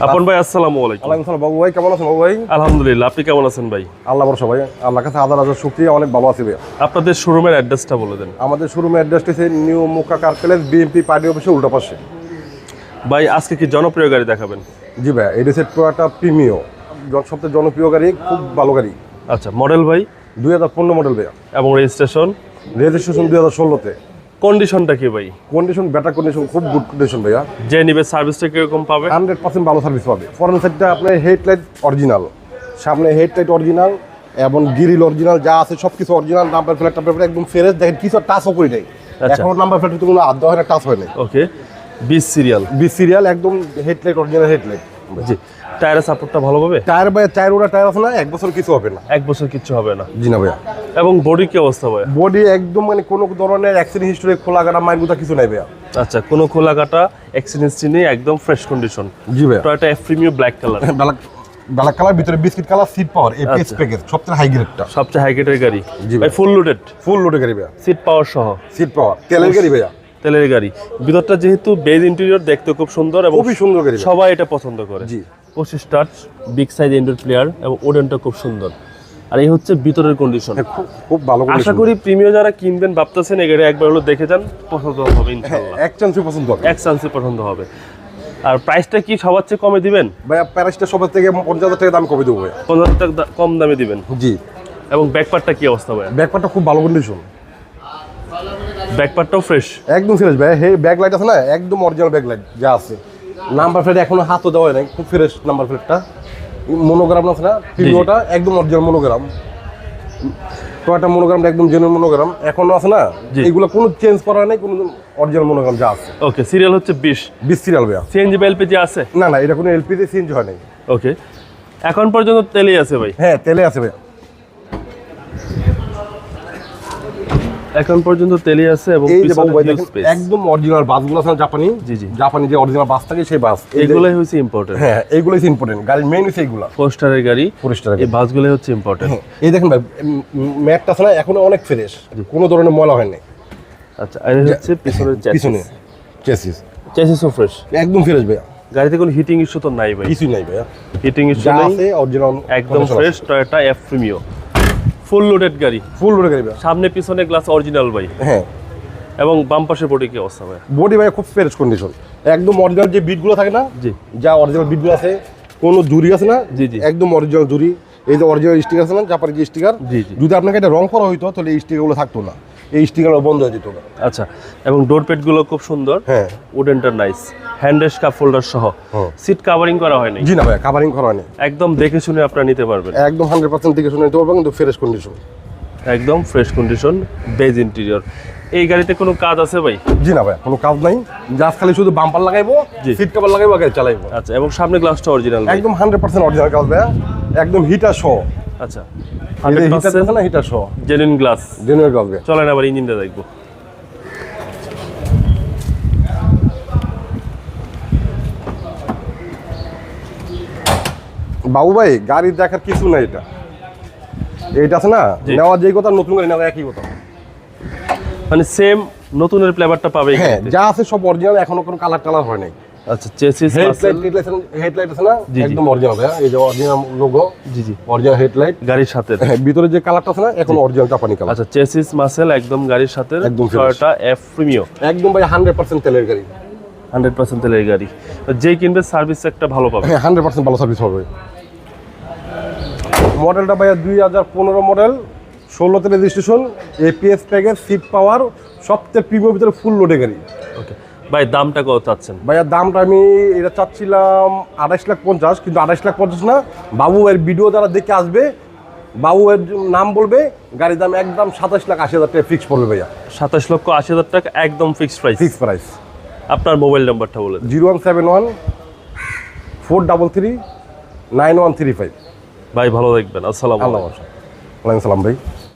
আপন ভাই আসসালামু আলাইকুম। ওয়ালাইকুম আসসালাম। বাবু ভাই কেমন আছেন? বাবু ভাই আলহামদুলিল্লাহ, আপনি কেমন আছেন ভাই? আল্লাহ ভরসা ভাই, আল্লাহ কাছে হাজার হাজার শুকরিয়া, অনেক ভালো আছি ভাই। আপনাদের শোরুমের অ্যাড্রেসটা বলে দেন। আমাদের শোরুমের অ্যাড্রেসটি হচ্ছে new Mukka car palace, BMP party অফিসের উল্টা পাশে। ভাই আজকে কি জনপ্রিয় গাড়ি দেখাবেন? জি ভাই, এটা হচ্ছে টয়োটা প্রিমিও, সবচেয়ে জনপ্রিয় গাড়ি, খুব ভালো গাড়ি। আচ্ছা, মডেল ভাই? 2015 মডেল ভাইয়া। এবং রেজিস্ট্রেশন? রেজিস্ট্রেশন 2016-তে। কন্ডিশনটা কি ভাই? কন্ডিশন বেটার কন্ডিশন, খুব গুড কন্ডিশন ভাইয়া। যে নিবে সার্ভিসটা কিরকম পাবে? 100% ভালো সার্ভিস পাবে। ফরেন সাইডটা আপনার হেডলাইট অরিজিনাল, সামনে হেডলাইট অরিজিনাল এবং গ্রিল অরিজিনাল, যা আছে সব কিছু অরিজিনাল। নাম্বার প্লেট একদম ফ্রেশ, দেখেন কিছু টাচও করি নাই। এখন নাম্বার প্লেট কোনো আধ হয় না, টাচ হয় নাই। ওকে, 20 সিরিয়াল? 20 সিরিয়াল, একদম হেডলাইট অরিজিনাল হেডলাইট। জি, টায়ারের সাপোর্টটা ভালো পাবে? টায়ার ভাই, টায়ার ওরা টায়ার আছে না, 1 বছর কিছু হবে না। 1 বছর কিচ্ছু হবে না? জি না ভাইয়া। এবং বডি কি অবস্থা ভাই? বডি একদম মানে কোনো ধরনের অ্যাক্সিডেন্ট হিস্টরি, খোলা কাটা মাইগুতা কিছু নাই ভাইয়া। আচ্ছা, কোনো খোলা কাটা অ্যাক্সিডেন্ট নেই, একদম ফ্রেশ কন্ডিশন। জি ভাইয়া। Toyota F premium black colour. Black colour, ভিতরে biscuit colour, seat power, APS package, সবচেয়ে হাই গ্রেডটা, সবচেয়ে হাই গ্রেডের গাড়ি। জি ভাই ফুল লোডেড? ফুল লোডের গাড়ি ভাইয়া। সিট পাওয়ার সহ? সিট পাওয়ার, তেলের গাড়ি ভাইয়া। তেলের গাড়ি। ভিতরটা যেহেতু বেজ ইন্টেরিয়র, দেখতে খুব সুন্দর এবং খুবই সুন্দর গাড়ি, সবাই এটা পছন্দ করে। জি। 25 touch, big size indoor player এবং ওডেনটা খুব সুন্দর। আর এই হচ্ছে ভিতরের কন্ডিশন, খুব ভালো। আশা করি প্রিমিয়ার যারা কিনবেন ভাবতেছেন এই গাড়ি একবার হলো দেখে যান, পছন্দ হবে ইনশাআল্লাহ। এক চান্সে পছন্দ হবে, এক চান্সে পছন্দ হবে। আর প্রাইসটা কি সবার চেয়ে কমে দিবেন ভাইয়া? প্যারাসটা সবার থেকে 50,000 টাকা দাম কমে দেবো ভাইয়া। 50,000 টাকা কম দামে দিবেন? জি। এবং ব্যাকপার্টটা কি অবস্থা ভাই? ব্যাকপার্টটা খুব ভালো কন্ডিশন, ব্যাকপার্টটাও ফ্রেশ? একদম ফ্রেশ ভাই। হে ব্যাক লাইট আছে না, একদম অরিজিনাল ব্যাক লাইট যা আছে। নাম্বার প্লেট এখনো হাতও দেওয়া হয় নাই, খুব ফ্রেশ নাম্বার প্লেটটা। মনোগ্রাম আছে না প্রিমিওটা, একদম অরিজিনাল মনোগ্রাম। টয়োটা মনোগ্রামটা একদম জেনুইন মনোগ্রাম এখনো আছে না, এগুলো কোনো চেঞ্জ করা নাই, কোনো অরিজিনাল মনোগ্রাম যা আছে। ওকে, সিরিয়াল হচ্ছে 20 সিরিয়াল ভাইয়া। সিএনজি বা এলপিজি আছে? না না, এটা কোনো এলপিজি চেঞ্জ হয় নাই। ওকে, এখন পর্যন্ত তেলেই আছে ভাই? হ্যাঁ, তেলে আছে ভাইয়া। এখন পর্যন্ত তেলে আছে এবং এই যে পিছনে ভাই হিউজ দেখেন, স্পেস। একদম অরিজিনাল বাসগুলো আছে না, জাপানি। জি জি, জাপানি যে অরিজিনাল বাস থাকে সেই বাস, এগুলাই হচ্ছে ইম্পর্টেন্ট। হ্যাঁ, এইগুলোই ইম্পর্টেন্ট। গাড়ির মেইন হচ্ছে এইগুলা, ফোস্টারের গাড়ি, ফোরেস্টার। এই বাসগুলাই হচ্ছে ইম্পর্টেন্ট। এই দেখেন ভাই, ম্যাটটা আছে না এখনো অনেক ফ্রেশ, কোনো ধরনের ময়লা হয় নাই। আচ্ছা, আর হচ্ছে পিছনের পিছনে চেসিস, চেসিসও ফ্রেশ, একদম ফ্রেশ ভাইয়া। গাড়িতে কোনো হিটিং ইস্যু তো নাই ভাই? কিছুই নাই ভাইয়া, হিটিং ইস্যু যা নাই, আছে অরিজিনাল একদম fresh. Toyota F Premio, full loaded গাড়ি, ফুল লোডের গাড়ি ভাইয়া। সামনে পিছনে গ্লাস অরিজিনাল ভাই। হ্যাঁ, এবং বাম পাশে বডি কি অবস্থা ভাই? বডি ভাই খুব ফ্রেশ কন্ডিশন, একদম অরিজিনাল যে বিটগুলো থাকে না, জি, যা অরিজিনাল বিটগুলো আছে, কোনো জুরি আছে না, জি জি, একদম অরিজিনাল জুরি। এই যে অরিজিনাল স্টিকার আছে না, জাপানি যে স্টিকার, জি জি, যদি আপনাকে এটা রং করা হইতো তাহলে এই স্টিকারগুলো থাকতো না, এই স্টিকারগুলো বন্ধ হয়ে যেত না। আচ্ছা, এবং ডোর প্যাড গুলো খুব সুন্দর। হ্যাঁ, উডেনটা নাইস, হ্যান্ডরেস্ট কাপ হোল্ডার সহ। সিট কাভারিং করা হয়নি? জি না ভাই, কাভারিং করা হয়নি। একদম দেখে শুনে আপনারা নিতে পারবেন, একদম 100% দেখে শুনে নিতে পারবেন, কিন্তু ফ্রেশ কন্ডিশন, একদম ফ্রেশ কন্ডিশন, বেজ ইন্টেরিয়র। এই গাড়িতে কোনো কাজ আছে ভাই? জি না ভাই, কোনো কাজ নাই, জাস্ট খালি শুধু বাম্পার লাগাইবো, সিট কভার লাগাইবো, গাড়ি চালাইবো। আচ্ছা, এবং সামনে গ্লাসটা অরিজিনাল? একদম 100% অরিজিনাল কাজ ভাইয়া, একদম হিটার সহ। আচ্ছা, হিটার সহ, জেনুইন গ্লাস, জেনুইন কাজ ভাইয়া। চলেন আবার ইঞ্জিনটা দেখবো। বাবু ভাই, গাড়ি দেখার কিছু নাই, এটা আছে না, নেওয়া যেই কথা, নতুন গাড়ি নেওয়া একই কথা, মানে সেম নতুনের ফ্লেভারটা পাবে। হ্যাঁ, যা আছে সব অরিজিনাল, এখনো কোনো কালার টালার হয় নাই। আচ্ছা, চেসিস হেডলাইট আছে না, একদম অরিজিনাল ভাইয়া। এই যে অরিজিনাল লোগো, জি জি, অরিজিনাল হেডলাইট গাড়ির সাথে। হ্যাঁ, ভিতরে যে কালারটা আছে না, এখন অরিজিনাল জাপানি কালার। আচ্ছা, চেসিস মাসেল একদম গাড়ির সাথে, একদম টয়োটা এফ প্রিমিও, একদম ভাই 100% তেলের গাড়ি, 100% তেলের গাড়ি। যেই কিনবে সার্ভিস একটা ভালো পাবে। হ্যাঁ, 100% ভালো সার্ভিস হবে। মডেলটা ভাইয়া 2015 মডেল, 16তে registration, APS package, seat power, সবচেয়ে প্রিমিয়াম ভিতরে ফুল লোডে গাড়ি। ওকে ভাই, দামটা কত চাচ্ছেন? ভাইয়া দামটা আমি এটা চাচ্ছিলাম 28,50,000, কিন্তু 28,50,000 না, বাবু এর ভিডিও যারা দেখে আসবে, বাবু এর নাম বলবে, গাড়ির দাম একদম 27,80,000 টাকা ফিক্স পড়বে ভাইয়া। 27,80,000 টাকা একদম ফিক্সড প্রাইস? Fix price. আপনার মোবাইল নাম্বারটা বলে দিন। 0171-433-9135। ভাই ভালো থাকবেন, আসসালামু আলাইকুম। ওয়ালাইকুম আসসালাম ভাই।